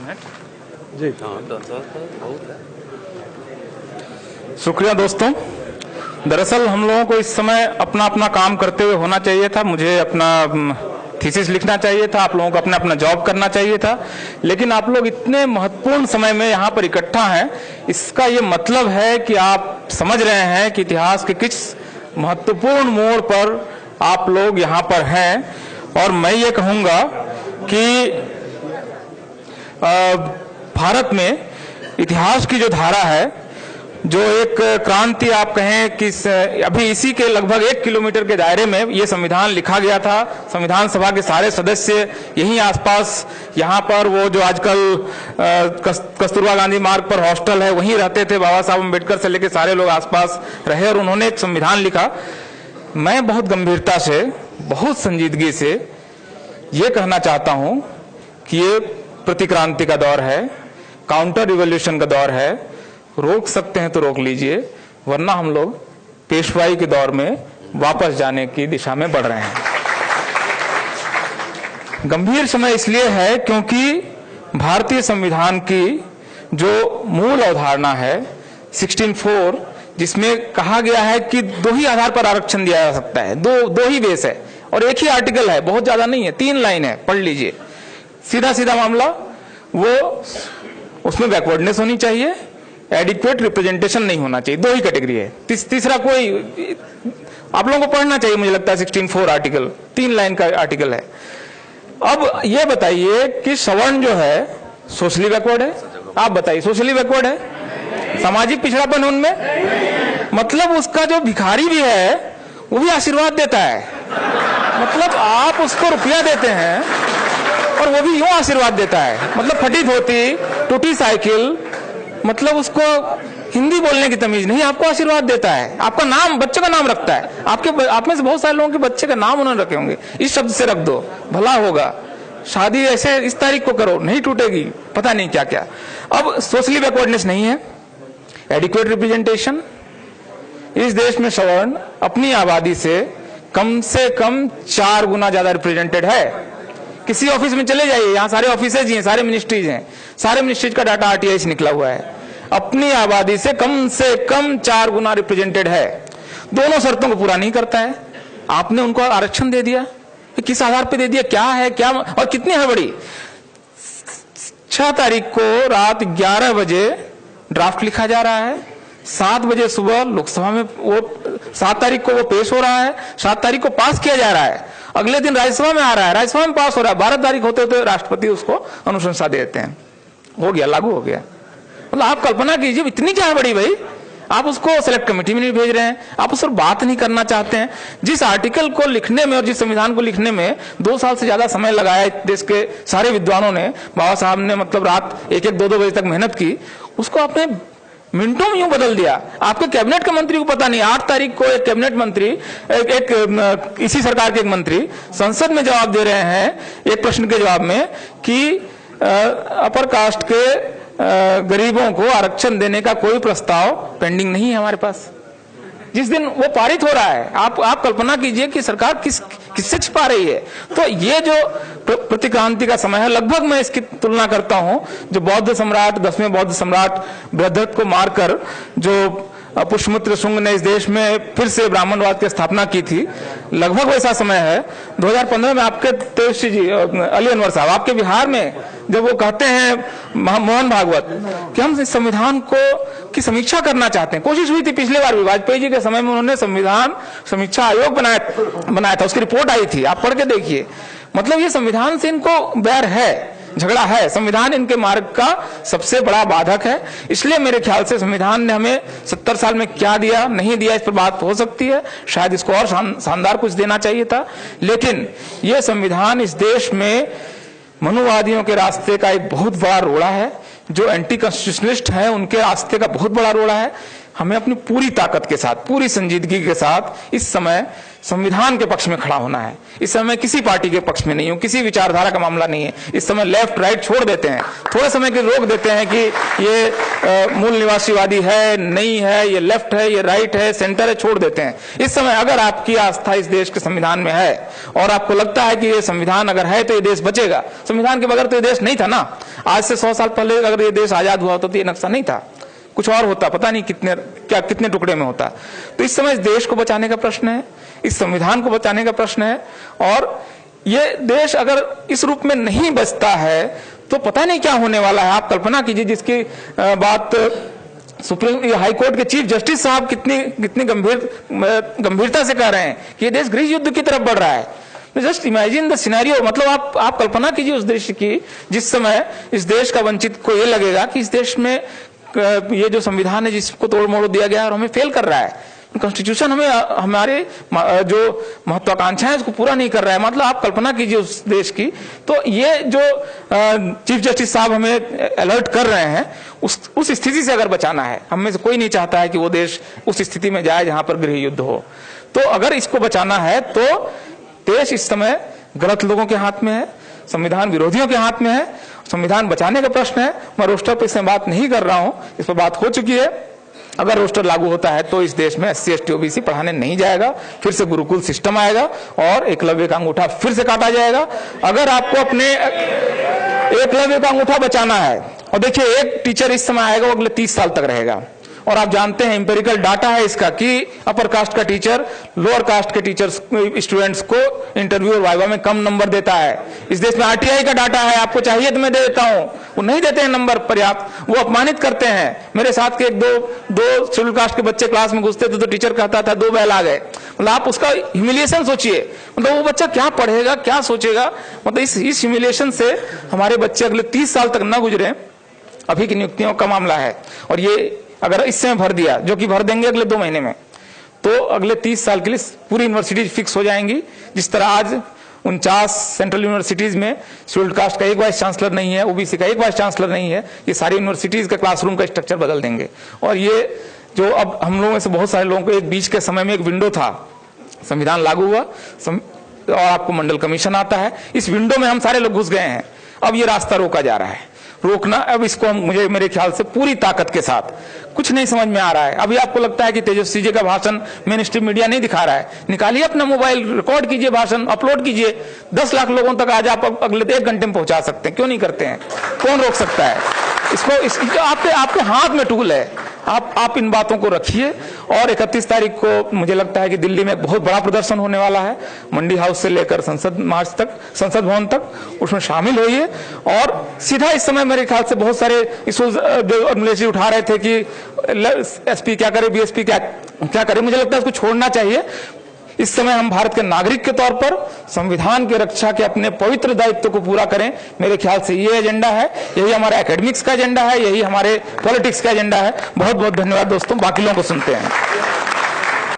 Minute जी। बहुत है। शुक्रिया दोस्तों। दरअसल हम लोगों को इस समय अपना अपना काम करते हुए होना चाहिए था। मुझे अपना थीसिस लिखना चाहिए था, आप लोगों को अपना अपना जॉब करना चाहिए था, लेकिन आप लोग इतने महत्वपूर्ण समय में यहाँ पर इकट्ठा हैं। इसका ये मतलब है कि आप समझ रहे हैं कि इतिहास के किस महत्वपूर्ण मोड़ पर आप लोग यहाँ पर हैं। और मैं ये कहूँगा कि भारत में इतिहास की जो धारा है, जो एक क्रांति आप कहें कि अभी इसी के लगभग 1 किलोमीटर के दायरे में ये संविधान लिखा गया था। संविधान सभा के सारे सदस्य यहीं आसपास, यहाँ पर वो जो आजकल कस्तूरबा गांधी मार्ग पर हॉस्टल है वहीं रहते थे। बाबा साहब अम्बेडकर से लेकर सारे लोग आसपास रहे और उन्होंने एक संविधान लिखा। मैं बहुत गंभीरता से, बहुत संजीदगी से ये कहना चाहता हूँ कि ये प्रतिक्रांति का दौर है, काउंटर रिवॉल्यूशन का दौर है। रोक सकते हैं तो रोक लीजिए, वरना हम लोग पेशवाई के दौर में वापस जाने की दिशा में बढ़ रहे हैं। गंभीर समय इसलिए है क्योंकि भारतीय संविधान की जो मूल अवधारणा है 16(4), जिसमें कहा गया है कि 2 ही आधार पर आरक्षण दिया जा सकता है, दो ही बेस है और एक ही आर्टिकल है, बहुत ज्यादा नहीं है, 3 लाइन है, पढ़ लीजिए। सीधा सीधा मामला, वो उसमें बैकवर्डनेस होनी चाहिए, एडिक्वेट रिप्रेजेंटेशन नहीं होना चाहिए, 2 ही कैटेगरी है। तीसरा कोई आप लोगों को पढ़ना चाहिए, मुझे लगता है 16(4) आर्टिकल 3 लाइन का आर्टिकल है। अब ये बताइए कि सवर्ण जो है सोशली बैकवर्ड है? आप बताइए, सोशली बैकवर्ड है? सामाजिक पिछड़ापन है उनमें? मतलब उसका जो भिखारी भी है वो भी आशीर्वाद देता है। मतलब आप उसको रुपया देते हैं और वो भी यूं आशीर्वाद देता है। मतलब फटी धोती, टूटी साइकिल, मतलब उसको हिंदी बोलने की तमीज नहीं, आपको आशीर्वाद देता है। आपका नाम, बच्चे का नाम रखता है। आप में से बहुत सारे लोगों के बच्चे का नाम उन्होंने रखे होंगे, इस शब्द से रख दो, भला होगा। शादी ऐसे इस तारीख को करो, नहीं टूटेगी, पता नहीं क्या क्या। अब सोशली बैकवर्डनेस नहीं है, एडिक्वेट रिप्रेजेंटेशन। इस देश में सवर्ण अपनी आबादी से कम 4 गुना ज्यादा रिप्रेजेंटेड है। किसी ऑफिस में चले जाइए, यहाँ सारे ऑफिसेज हैं, सारे मिनिस्ट्रीज हैं, सारे मिनिस्ट्रीज का डाटा आरटीआई से निकला हुआ है। अपनी आबादी से कम 4 गुना रिप्रेजेंटेड है। दोनों शर्तों को पूरा नहीं करता है। आपने उनको आरक्षण दे दिया, किस आधार पे दे दिया, क्या है, क्या और कितनी हड़बड़ी। 6 तारीख को रात 11 बजे ड्राफ्ट लिखा जा रहा है, 7 बजे सुबह लोकसभा में वो 7 तारीख को वो पेश हो रहा है, 7 तारीख को पास किया जा रहा है, अगले दिन राज्यसभा में आ रहा है, राज्यसभा में पास हो रहा है, 12 तारीख होते होते राष्ट्रपति उसको अनुशंसा दे देते हैं, हो गया, लागू हो गया। मतलब आप कल्पना कीजिए, इतनी क्या बड़ी भाई, आप उसको सेलेक्ट कमेटी में नहीं भेज रहे हैं, आप उस पर बात नहीं करना चाहते हैं। जिस आर्टिकल को लिखने में और जिस संविधान को लिखने में 2 साल से ज्यादा समय लगाया देश के सारे विद्वानों ने, बाबा साहब ने मतलब रात 1-1, 2-2 बजे तक मेहनत की, उसको आपने मिनटों में यूं बदल दिया। आपके कैबिनेट के मंत्री को पता नहीं, 8 तारीख को एक कैबिनेट मंत्री, इसी सरकार के एक मंत्री संसद में जवाब दे रहे हैं एक प्रश्न के जवाब में कि अपर कास्ट के गरीबों को आरक्षण देने का कोई प्रस्ताव पेंडिंग नहीं है हमारे पास। जिस दिन वो पारित हो रहा है, आप कल्पना कीजिए कि सरकार किससे छिपा रही है। तो ये जो प्रतिक्रांति का समय है, लगभग मैं इसकी तुलना करता हूं जो बौद्ध सम्राट, 10वें बौद्ध सम्राट बृहद्रथ को मारकर जो पुष्यमित्र शुंग ने इस देश में फिर से ब्राह्मणवाद की स्थापना की थी, लगभग वैसा समय है। 2015 में आपके तेजस्वी जी, अली अनवर साहब, आपके बिहार में जब वो कहते हैं मोहन भागवत कि हम इस संविधान को की समीक्षा करना चाहते हैं। कोशिश हुई थी पिछले बार भी, वाजपेयी जी के समय में उन्होंने संविधान समीक्षा आयोग बनाया था, उसकी रिपोर्ट आई थी, आप पढ़ के देखिए। मतलब ये संविधान से इनको बैर है, झगड़ा है। संविधान इनके मार्ग का सबसे बड़ा बाधक है। इसलिए मेरे ख्याल से संविधान ने हमें 70 साल में क्या दिया, नहीं दिया, इस पर बात हो सकती है। शायद इसको और शानदार कुछ देना चाहिए था, लेकिन यह संविधान इस देश में मनुवादियों के रास्ते का एक बहुत बड़ा रोड़ा है। जो एंटी कॉन्स्टिट्यूशनलिस्ट हैं उनके रास्ते का बहुत बड़ा रोड़ा है। हमें अपनी पूरी ताकत के साथ, पूरी संजीदगी के साथ इस समय संविधान के पक्ष में खड़ा होना है। इस समय किसी पार्टी के पक्ष में नहीं हूं, किसी विचारधारा का मामला नहीं है। इस समय लेफ्ट राइट छोड़ देते हैं, थोड़े समय के रोक देते हैं कि ये मूल निवासीवादी है, नहीं है, ये लेफ्ट है, ये राइट है, सेंटर है, छोड़ देते हैं। इस समय अगर आपकी आस्था इस देश के संविधान में है और आपको लगता है कि ये संविधान अगर है तो ये देश बचेगा, संविधान के बगैर तो ये देश नहीं था ना। आज से 100 साल पहले अगर ये देश आजाद हुआ होता तो ये नक्शा नहीं था, कुछ और होता, पता नहीं कितने टुकड़े में होता। तो इस समय इस देश को बचाने का प्रश्न है, इस संविधान को बचाने का प्रश्न है, और ये देश अगर इस रूप में नहीं बचता है तो पता नहीं क्या होने वाला है। आप कल्पना कीजिए, जिसकी बात सुप्रीम हाई कोर्ट के चीफ जस्टिस साहब कितनी गंभीरता से कह रहे हैं कि ये देश गृह युद्ध की तरफ बढ़ रहा है। जस्ट इमेजिन द सिनेरियो, मतलब आप कल्पना कीजिए उस देश की जिस समय इस देश का वंचित को ये लगेगा कि इस देश में ये जो संविधान है जिसको तोड़ मोड़ दिया गया है और हमें फेल कर रहा है, कॉन्स्टिट्यूशन हमें हमारे जो महत्वाकांक्षाएं उसको पूरा नहीं कर रहा है। मतलब आप कल्पना कीजिए उस देश की। तो ये जो चीफ जस्टिस साहब हमें अलर्ट कर रहे हैं, उस स्थिति से अगर बचाना है, हम में से कोई नहीं चाहता है कि वो देश उस स्थिति में जाए जहां पर गृह युद्ध हो। तो अगर इसको बचाना है तो देश इस समय गलत लोगों के हाथ में है, संविधान विरोधियों के हाथ में है। संविधान बचाने का प्रश्न है। मैं रोस्टर पर इसमें बात नहीं कर रहा हूं, इस पर बात हो चुकी है। अगर रोस्टर लागू होता है तो इस देश में SC ST OBC पढ़ाने नहीं जाएगा, फिर से गुरुकुल सिस्टम आएगा और एकलव्य का अंगूठा फिर से काटा जाएगा। अगर आपको अपने एकलव्य का अंगूठा बचाना है, और देखिए एक टीचर इस समय आएगा वो अगले 30 साल तक रहेगा, और आप जानते हैं इंपेरिकल डाटा है इसका कि अपर कास्ट का टीचर लोअर कास्ट के टीचर्स स्टूडेंट्स को इंटरव्यू और वाइवा में कम नंबर देता है। इस देश में RTI का डाटा है, आपको चाहिए तो मैं दे देता हूं, वो नहीं देते हैं नंबर पर्याप्त, वो अपमानित करते हैं। मेरे साथ के एक दो शेड्यूल कास्ट के बच्चे क्लास में घुसते थे तो टीचर कहता था 2 बैल आ गए। मतलब आप उसका ह्यूमिलिएशन सोचिए, मतलब वो बच्चा क्या पढ़ेगा, क्या सोचेगा। मतलब इस ह्यूमिलिएशन से हमारे बच्चे अगले 30 साल तक न गुजरे। अभी की नियुक्तियों का मामला है, और ये अगर इस समय भर दिया, जो कि भर देंगे अगले 2 महीने में, तो अगले 30 साल के लिए पूरी यूनिवर्सिटीज फिक्स हो जाएंगी। जिस तरह आज 49 सेंट्रल यूनिवर्सिटीज में शेड्यूल्ड कास्ट का एक वाइस चांसलर नहीं है, OBC का एक वाइस चांसलर नहीं है, ये सारी यूनिवर्सिटीज का क्लासरूम का स्ट्रक्चर बदल देंगे। और ये जो अब हम लोगों में से बहुत सारे लोगों को एक बीच के समय में एक विंडो था, संविधान लागू हुआ और आपको मंडल कमीशन आता है, इस विंडो में हम सारे लोग घुस गए हैं। अब ये रास्ता रोका जा रहा है, रोकना अब इसको मुझे मेरे ख्याल से पूरी ताकत के साथ, कुछ नहीं समझ में आ रहा है। अभी आपको लगता है कि तेजस्वी जी का भाषण मेन स्ट्रीम मीडिया नहीं दिखा रहा है, निकालिए अपना मोबाइल, रिकॉर्ड कीजिए भाषण, अपलोड कीजिए, 10 लाख लोगों तक आज आप अगले 1 घंटे में पहुंचा सकते हैं। क्यों नहीं करते हैं? कौन रोक सकता है इसको? आपके हाथ में टूल है। आप इन बातों को रखिए। और 31 तारीख को मुझे लगता है कि दिल्ली में बहुत बड़ा प्रदर्शन होने वाला है, मंडी हाउस से लेकर संसद मार्च तक, संसद भवन तक, उसमें शामिल होइए। और सीधा इस समय मेरे ख्याल से बहुत सारे इश्यूज जो अमलेश जी उठा रहे थे कि SP क्या करे, BSP क्या करे, मुझे लगता है इसको छोड़ना चाहिए। इस समय हम भारत के नागरिक के तौर पर संविधान की रक्षा के अपने पवित्र दायित्व को पूरा करें। मेरे ख्याल से ये एजेंडा है, यही हमारा एकेडमिक्स का एजेंडा है, यही हमारे पॉलिटिक्स का एजेंडा है। बहुत बहुत धन्यवाद दोस्तों, बाकी लोगों को सुनते हैं।